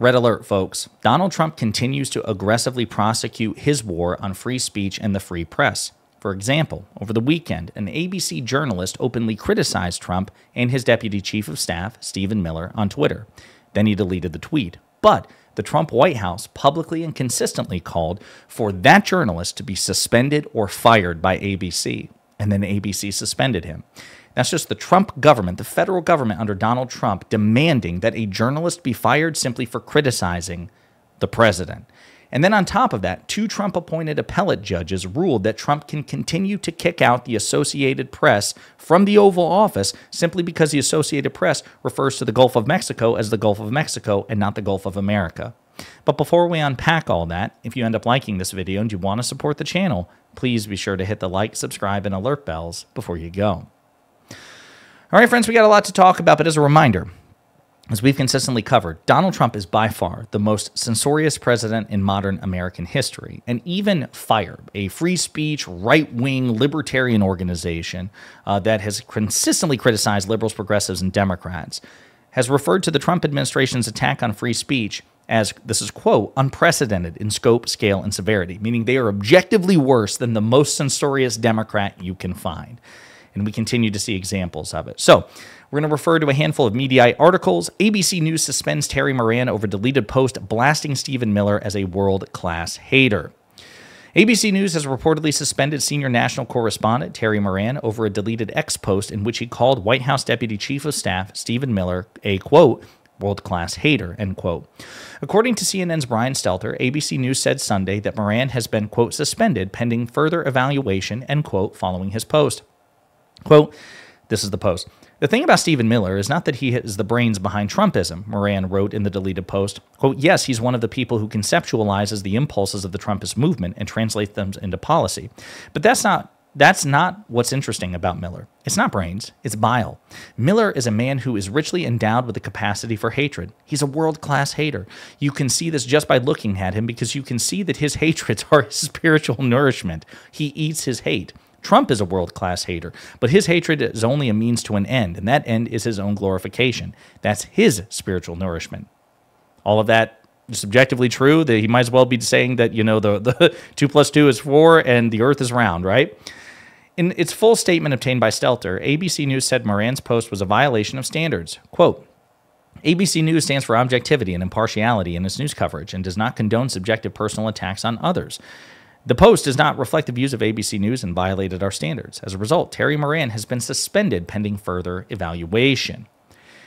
Red alert, folks. Donald Trump continues to aggressively prosecute his war on free speech and the free press. For example, over the weekend, an ABC journalist openly criticized Trump and his deputy chief of staff, Stephen Miller, on Twitter. Then he deleted the tweet. But the Trump White House publicly and consistently called for that journalist to be suspended or fired by ABC. And then ABC suspended him. That's just the Trump government, the federal government under Donald Trump, demanding that a journalist be fired simply for criticizing the president. And then on top of that, 2 Trump-appointed appellate judges ruled that Trump can continue to kick out the Associated Press from the Oval Office simply because the Associated Press refers to the Gulf of Mexico as the Gulf of Mexico and not the Gulf of America. But before we unpack all that, if you end up liking this video and you want to support the channel, please be sure to hit the like, subscribe, and alert bells before you go. All right, friends, we got a lot to talk about, but as a reminder, as we've consistently covered, Donald Trump is by far the most censorious president in modern American history. And even FIRE, a free speech, right-wing libertarian organization that has consistently criticized liberals, progressives, and Democrats, has referred to the Trump administration's attack on free speech as, this is quote, unprecedented in scope, scale, and severity, meaning they are objectively worse than the most censorious Democrat you can find. And we continue to see examples of it. So we're going to refer to a handful of Mediaite articles. ABC News suspends Terry Moran over deleted post blasting Stephen Miller as a world-class hater. ABC News has reportedly suspended senior national correspondent Terry Moran over a deleted X post in which he called White House Deputy Chief of Staff Stephen Miller a, quote, world-class hater, end quote. According to CNN's Brian Stelter, ABC News said Sunday that Moran has been, quote, suspended pending further evaluation, end quote, following his post. Quote, this is the post. The thing about Stephen Miller is not that he is the brains behind Trumpism, Moran wrote in the deleted post. Quote, yes, he's one of the people who conceptualizes the impulses of the Trumpist movement and translates them into policy. But that's not what's interesting about Miller. It's not brains, it's bile. Miller is a man who is richly endowed with the capacity for hatred. He's a world-class hater. You can see this just by looking at him because you can see that his hatreds are his spiritual nourishment. He eats his hate. Trump is a world-class hater, but his hatred is only a means to an end, and that end is his own glorification. That's his spiritual nourishment. All of that is subjectively true. That he might as well be saying that, you know, the 2 + 2 is 4 and the earth is round, right? In its full statement obtained by Stelter, ABC News said Moran's post was a violation of standards. Quote, ABC News stands for objectivity and impartiality in its news coverage and does not condone subjective personal attacks on others. The post does not reflect the views of ABC News and violated our standards. As a result, Terry Moran has been suspended pending further evaluation.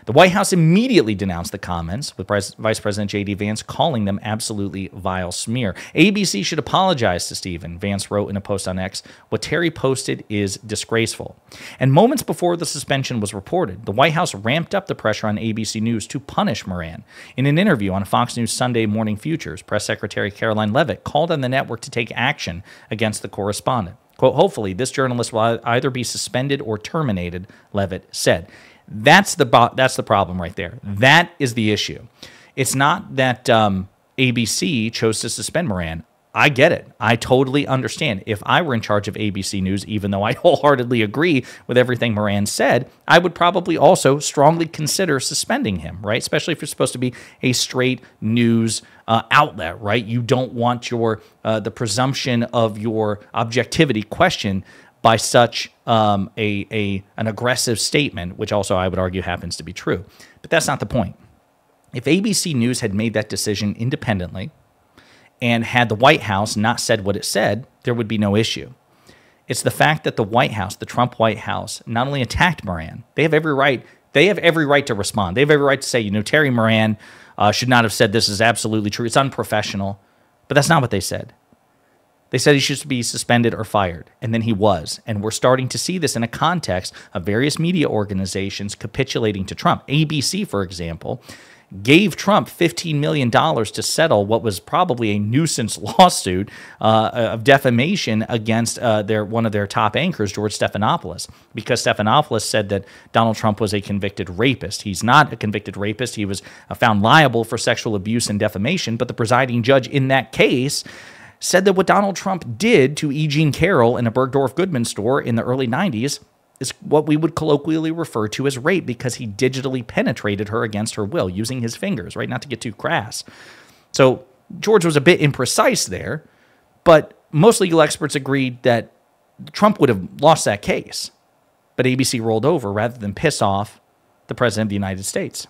The White House immediately denounced the comments, with Vice President J.D. Vance calling them absolutely vile smear. ABC should apologize to Stephen, Vance wrote in a post on X. What Terry posted is disgraceful. And moments before the suspension was reported, the White House ramped up the pressure on ABC News to punish Moran. In an interview on Fox News Sunday Morning Futures, Press Secretary Caroline Leavitt called on the network to take action against the correspondent. Quote, hopefully this journalist will either be suspended or terminated, Leavitt said. That's the problem right there. That is the issue. It's not that ABC chose to suspend Moran. I get it. I totally understand. If I were in charge of ABC News, even though I wholeheartedly agree with everything Moran said, I would probably also strongly consider suspending him, right? Especially if you're supposed to be a straight news outlet, right? You don't want your the presumption of your objectivity questioned by such an aggressive statement, which also I would argue happens to be true. But that's not the point. If ABC News had made that decision independently and had the White House not said what it said, there would be no issue. It's the fact that the White House, the Trump White House, not only attacked Moran, they have every right to respond. They have every right to say, you know, Terry Moran should not have said this is absolutely true. It's unprofessional. But that's not what they said. They said he should be suspended or fired, and then he was. And we're starting to see this in a context of various media organizations capitulating to Trump. ABC, for example, gave Trump $15 million to settle what was probably a nuisance lawsuit of defamation against one of their top anchors, George Stephanopoulos, because Stephanopoulos said that Donald Trump was a convicted rapist. He's not a convicted rapist. He was found liable for sexual abuse and defamation, but the presiding judge in that case said that what Donald Trump did to E. Jean Carroll in a Bergdorf Goodman store in the early 90s is what we would colloquially refer to as rape because he digitally penetrated her against her will using his fingers, right? Not to get too crass. So George was a bit imprecise there, but most legal experts agreed that Trump would have lost that case. But ABC rolled over rather than piss off the president of the United States.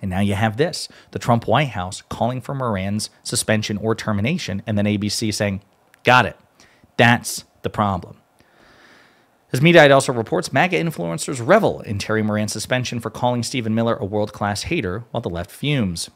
And now you have this, the Trump White House calling for Moran's suspension or termination, and then ABC saying, got it. That's the problem. As Mediaite also reports, MAGA influencers revel in Terry Moran's suspension for calling Stephen Miller a world-class hater while the left fumes.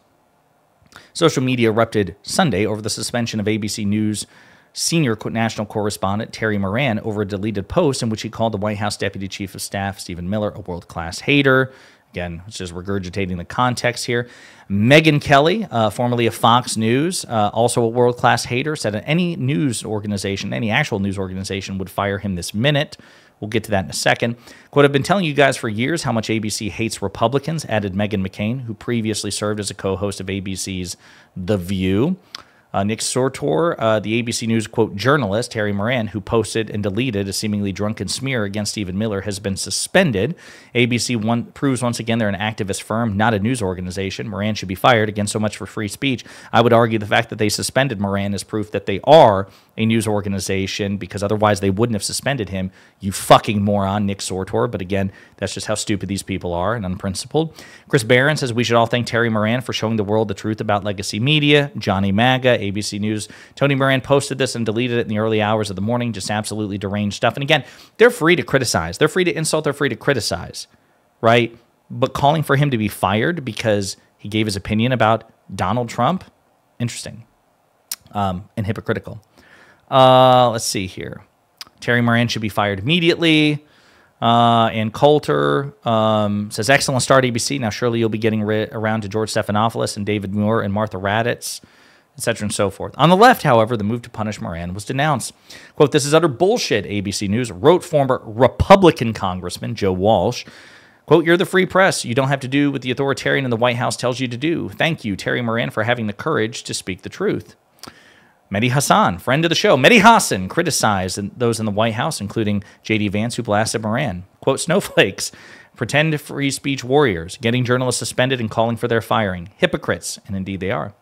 Social media erupted Sunday over the suspension of ABC News senior national correspondent Terry Moran over a deleted post in which he called the White House Deputy Chief of Staff Stephen Miller a world-class hater. Again, it's just regurgitating the context here. Megyn Kelly, formerly of Fox News, also a world-class hater, said that any news organization, any actual news organization would fire him this minute. We'll get to that in a second. Quote, I've been telling you guys for years how much ABC hates Republicans, added Meghan McCain, who previously served as a co-host of ABC's The View. Nick Sortor, the ABC News, quote, journalist, Terry Moran, who posted and deleted a seemingly drunken smear against Stephen Miller, has been suspended. ABC proves once again they're an activist firm, not a news organization. Moran should be fired. Again, so much for free speech. I would argue the fact that they suspended Moran is proof that they are a news organization, because otherwise they wouldn't have suspended him. You fucking moron, Nick Sortor. But again, that's just how stupid these people are and unprincipled. Chris Barron says we should all thank Terry Moran for showing the world the truth about legacy media. Johnny MAGA, ABC News. Tony Moran posted this and deleted it in the early hours of the morning. Just absolutely deranged stuff. And again, they're free to criticize. They're free to insult. They're free to criticize, right? But calling for him to be fired because he gave his opinion about Donald Trump, interesting and hypocritical. Let's see here. Terry Moran should be fired immediately. And Coulter says, excellent start, ABC. Now surely you'll be getting around to George Stephanopoulos and David Muir and Martha Raddatz, etc. and so forth. On the left, however, the move to punish Moran was denounced. Quote, this is utter bullshit, ABC News, wrote former Republican Congressman Joe Walsh. Quote, you're the free press. You don't have to do what the authoritarian in the White House tells you to do. Thank you, Terry Moran, for having the courage to speak the truth. Mehdi Hassan, friend of the show, Mehdi Hassan criticized those in the White House, including J.D. Vance, who blasted Moran. Quote, snowflakes, pretend free speech warriors, getting journalists suspended and calling for their firing. Hypocrites, and indeed they are.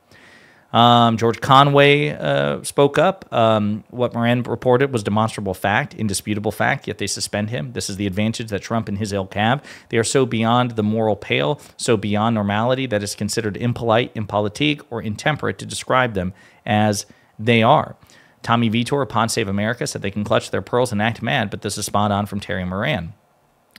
George Conway spoke up. What Moran reported was demonstrable fact, indisputable fact, yet they suspend him. This is the advantage that Trump and his ilk have. They are so beyond the moral pale, so beyond normality that it's considered impolite, impolitique, or intemperate to describe them as they are. Tommy Vitor of Pod Save America said they can clutch their pearls and act mad, but this is spot on from Terry Moran.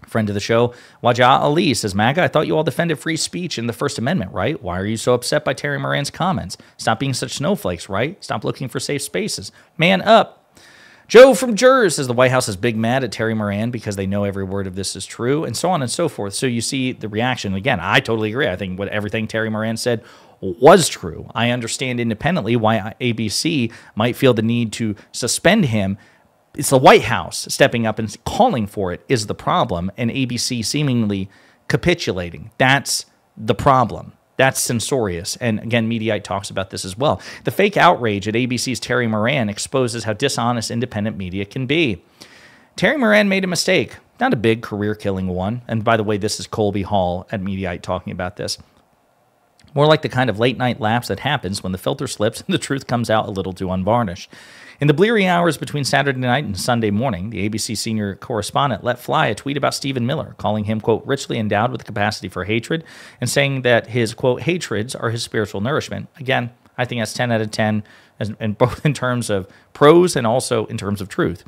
Friend of the show, Wajah Ali says, MAGA, I thought you all defended free speech in the First Amendment, right? Why are you so upset by Terry Moran's comments? Stop being such snowflakes, right? Stop looking for safe spaces. Man up. Joe from Jers says the White House is big mad at Terry Moran because they know every word of this is true, and so on and so forth. So you see the reaction. Again, I totally agree. I think everything Terry Moran said was true. I understand independently why ABC might feel the need to suspend him. It's the White House stepping up and calling for it is the problem, and ABC seemingly capitulating. That's the problem. That's censorious. And again, Mediaite talks about this as well. The fake outrage at ABC's Terry Moran exposes how dishonest independent media can be. Terry Moran made a mistake, not a big career-killing one. And by the way, this is Colby Hall at Mediaite talking about this. More like the kind of late-night lapse that happens when the filter slips and the truth comes out a little too unvarnished. In the bleary hours between Saturday night and Sunday morning, the ABC senior correspondent let fly a tweet about Stephen Miller, calling him, quote, richly endowed with the capacity for hatred, and saying that his, quote, hatreds are his spiritual nourishment. Again, I think that's 10 out of 10, and both in terms of prose and also in terms of truth.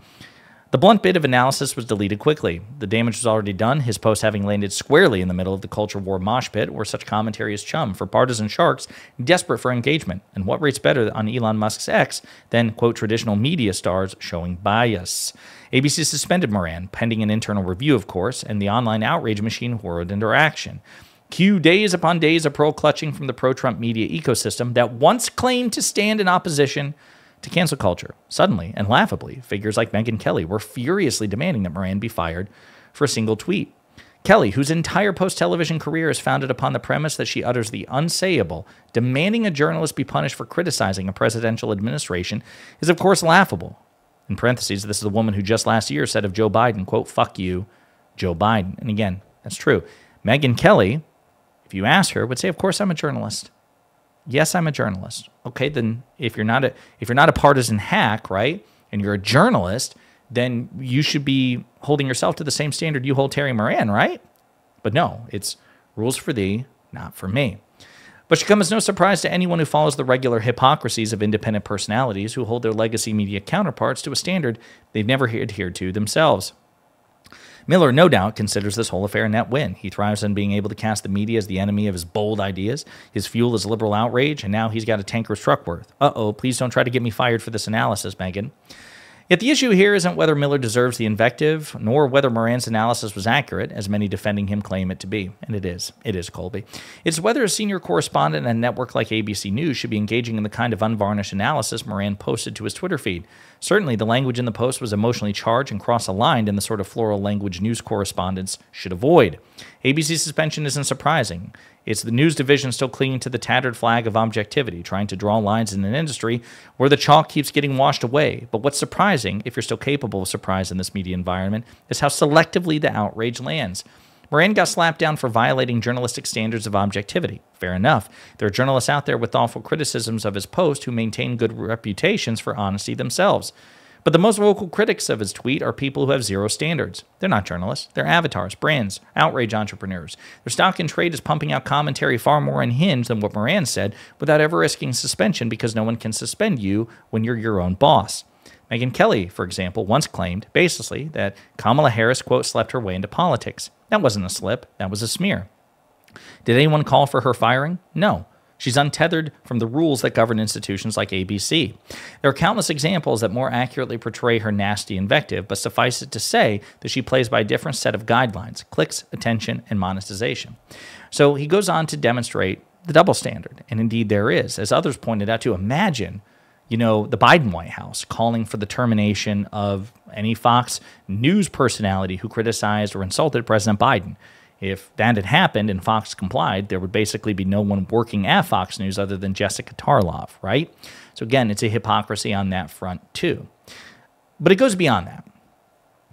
The blunt bit of analysis was deleted quickly. The damage was already done, his post having landed squarely in the middle of the culture war mosh pit where such commentary is chum for partisan sharks desperate for engagement. And what rates better on Elon Musk's X than, quote, traditional media stars showing bias? ABC suspended Moran, pending an internal review, of course, and the online outrage machine whirled into action. Cue days upon days of pearl-clutching from the pro-Trump media ecosystem that once claimed to stand in opposition to cancel culture. Suddenly and laughably, figures like Megyn Kelly were furiously demanding that Moran be fired for a single tweet. Kelly, whose entire post-television career is founded upon the premise that she utters the unsayable, demanding a journalist be punished for criticizing a presidential administration, is of course laughable. In parentheses, this is the woman who just last year said of Joe Biden, quote, "Fuck you, Joe Biden." And again, that's true. Megyn Kelly, if you ask her, would say, "Of course I'm a journalist. Yes, I'm a journalist." Okay, then if you're not a partisan hack, right, and you're a journalist, then you should be holding yourself to the same standard you hold Terry Moran, right? But no, it's rules for thee, not for me. But should come as no surprise to anyone who follows the regular hypocrisies of independent personalities who hold their legacy media counterparts to a standard they've never adhered to themselves. Miller, no doubt, considers this whole affair a net win. He thrives on being able to cast the media as the enemy of his bold ideas. His fuel is liberal outrage, and now he's got a tanker's truck worth. Uh-oh, please don't try to get me fired for this analysis, Megyn. Yet the issue here isn't whether Miller deserves the invective, nor whether Moran's analysis was accurate, as many defending him claim it to be. And it is. It is, Colby. It's whether a senior correspondent at a network like ABC News should be engaging in the kind of unvarnished analysis Moran posted to his Twitter feed. Certainly, the language in the post was emotionally charged and cross-aligned in the sort of floral language news correspondents should avoid. ABC's suspension isn't surprising. It's the news division still clinging to the tattered flag of objectivity, trying to draw lines in an industry where the chalk keeps getting washed away. But what's surprising, if you're still capable of surprise in this media environment, is how selectively the outrage lands. Moran got slapped down for violating journalistic standards of objectivity. Fair enough. There are journalists out there with thoughtful criticisms of his post who maintain good reputations for honesty themselves. But the most vocal critics of his tweet are people who have zero standards. They're not journalists. They're avatars, brands, outrage entrepreneurs. Their stock in trade is pumping out commentary far more unhinged than what Moran said without ever risking suspension because no one can suspend you when you're your own boss. Megyn Kelly, for example, once claimed, baselessly, that Kamala Harris, quote, slept her way into politics. That wasn't a slip. That was a smear. Did anyone call for her firing? No. She's untethered from the rules that govern institutions like ABC. There are countless examples that more accurately portray her nasty invective, but suffice it to say that she plays by a different set of guidelines: clicks, attention, and monetization. So he goes on to demonstrate the double standard, and indeed there is, as others pointed out, to imagine, the Biden White House calling for the termination of any Fox News personality who criticized or insulted President Biden. If that had happened and Fox complied, there would basically be no one working at Fox News other than Jessica Tarlov, right? So again, it's a hypocrisy on that front too. But it goes beyond that.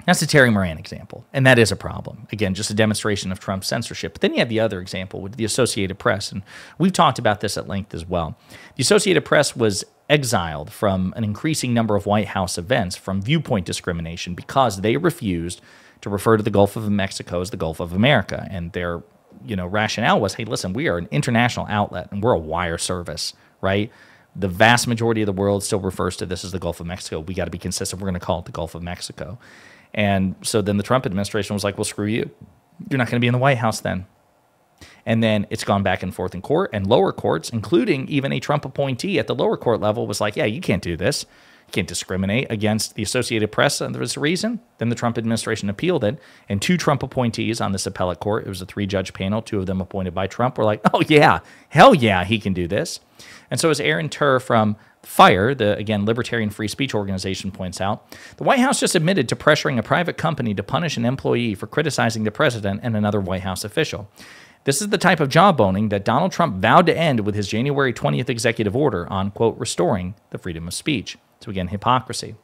That's the Terry Moran example, and that is a problem. Again, just a demonstration of Trump's censorship. But then you have the other example with the Associated Press, and we've talked about this at length as well. The Associated Press was exiled from an increasing number of White House events from viewpoint discrimination because they refused to refer to the Gulf of Mexico as the Gulf of America. And their, rationale was, hey, listen, we are an international outlet and we're a wire service, right? The vast majority of the world still refers to this as the Gulf of Mexico. We got to be consistent. We're going to call it the Gulf of Mexico. And so then the Trump administration was like, well, screw you. You're not going to be in the White House then. And then it's gone back and forth in court, and lower courts, including even a Trump appointee at the lower court level, was like, yeah, you can't do this. You can't discriminate against the Associated Press and there's a reason. Then the Trump administration appealed it, and two Trump appointees on this appellate court, it was a 3-judge panel, 2 of them appointed by Trump, were like, oh yeah, hell yeah, he can do this. And so as Aaron Turr from FIRE, the, again, Libertarian Free Speech Organization, points out, the White House just admitted to pressuring a private company to punish an employee for criticizing the president and another White House official. This is the type of jawboning that Donald Trump vowed to end with his January 20th executive order on, quote, restoring the freedom of speech. So again, hypocrisy.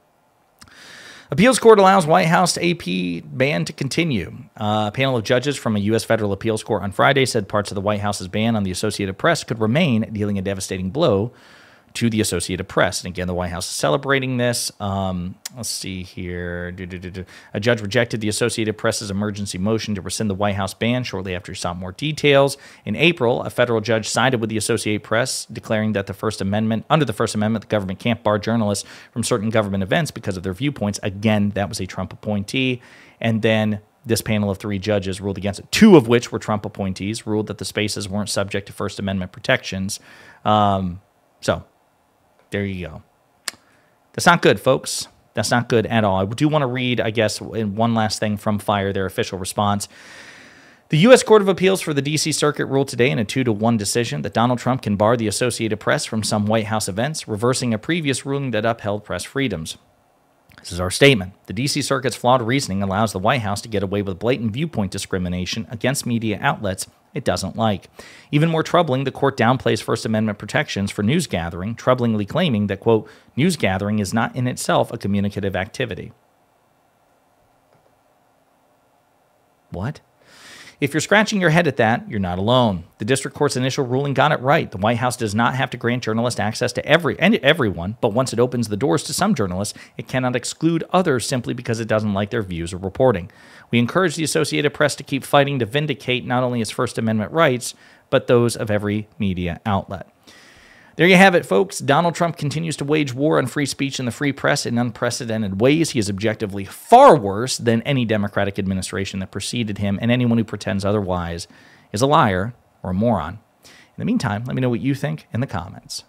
Appeals court allows White House AP ban to continue. A panel of judges from a U.S. federal appeals court on Friday said parts of the White House's ban on the Associated Press could remain, dealing a devastating blow to the Associated Press. And again, the White House is celebrating this. Let's see here. A judge rejected the Associated Press's emergency motion to rescind the White House ban shortly after he sought more details. In April, a federal judge sided with the Associated Press, declaring that under the First Amendment, the government can't bar journalists from certain government events because of their viewpoints. Again, that was a Trump appointee. And then this panel of 3 judges ruled against it, 2 of which were Trump appointees, ruled that the spaces weren't subject to First Amendment protections. So there you go. That's not good, folks. That's not good at all. I do want to read, I guess, one last thing from FIRE, their official response. The U.S. Court of Appeals for the D.C. Circuit ruled today in a 2-1 decision that Donald Trump can bar the Associated Press from some White House events, reversing a previous ruling that upheld press freedoms. This is our statement. The D.C. Circuit's flawed reasoning allows the White House to get away with blatant viewpoint discrimination against media outlets it doesn't like. Even more troubling, the court downplays First Amendment protections for news gathering, troublingly claiming that, quote, news gathering is not in itself a communicative activity. What? If you're scratching your head at that, you're not alone. The district court's initial ruling got it right. The White House does not have to grant journalists access to everyone, but once it opens the doors to some journalists, it cannot exclude others simply because it doesn't like their views or reporting. We encourage the Associated Press to keep fighting to vindicate not only its First Amendment rights, but those of every media outlet. There you have it, folks. Donald Trump continues to wage war on free speech and the free press in unprecedented ways. He is objectively far worse than any Democratic administration that preceded him, and anyone who pretends otherwise is a liar or a moron. In the meantime, let me know what you think in the comments.